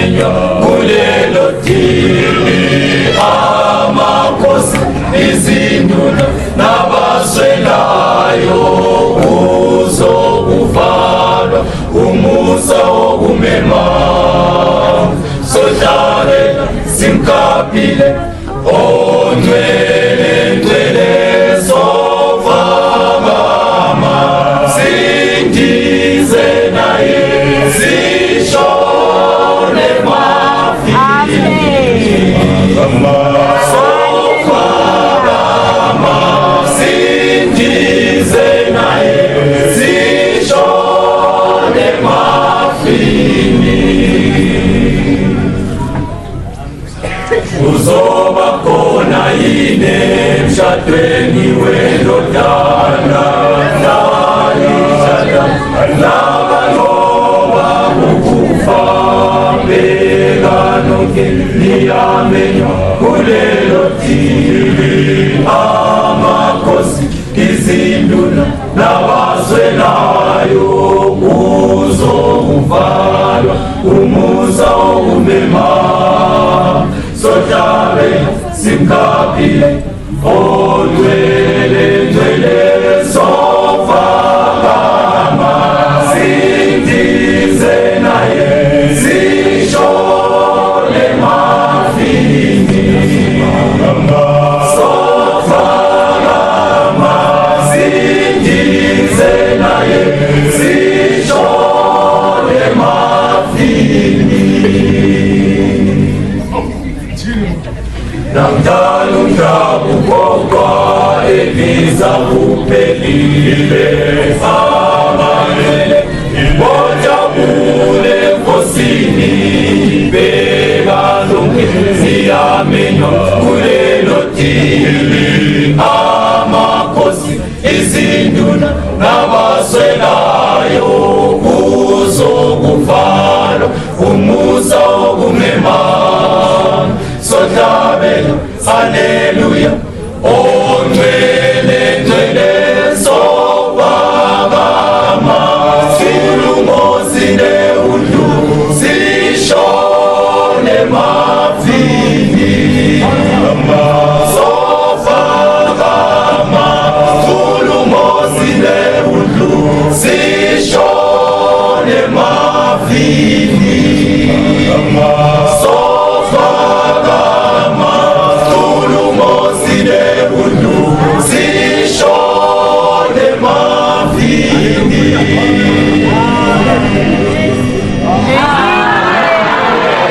siyamenywa kulelo dili. Amakhosi, izinduna nabaswelayo kuzokuvalwa umusa wokumema. Sohlangene simkhaphile ongcwele ngcwele sovakama, sindize naye sishone mafini. Sovakama, sindize naye sishone mafini. Uzoba khona yini emshadweni wendodana nabaloba ukufa beka nonke niyamenywa kulelo dili. Amakhosi, izinduna nabaswelayo kuzokuvalwa umusa wokumema. Sohlangene simkhaphile ongcwele ngcwele sovakama, sindize naye sishone mafini. Sovakama, sindize naye sishone mafini. Namdala umdabuko ebiza kuphelile. Amangcwele bojabule Nkosini, beka lonke siyamenywa kulelo dili. Amakhosi, izinduna nabaswelayo kuzokuvalwa umusa wokumema. Sohlangene, haleluya, ongcwele ngcwele sovakama, silungozile undlu sishone mafini. Sovakama, silungozile undlu sishone mafini.